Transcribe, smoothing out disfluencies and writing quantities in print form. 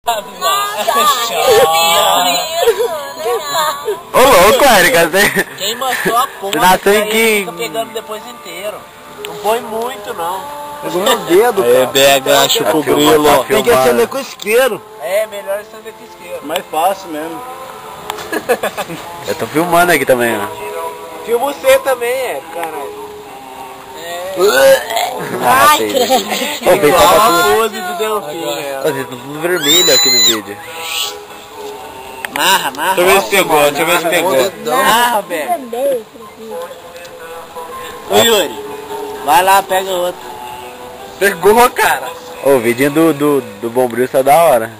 Ô louco, Érica, quem manchou a ponta, nasceu em que... fica pegando depois inteiro. Não põe muito, não. Pegou no dedo, cara. BH, chupa o grilo. Tem que acender com isqueiro. É, melhor acender com isqueiro. Mais fácil mesmo. Eu tô filmando aqui também, ó. Filma você também, caralho. Ai, credo. Igual a pose do Delfim, Vocês estão tudo vermelho aqui no vídeo. Narra. Deixa eu ver se pegou, deixa eu ver se pegou. Narra, velho. Ô Yuri, vai lá, pega outro. Pegou, cara. Ô, o vidinho do Bombril tá da hora.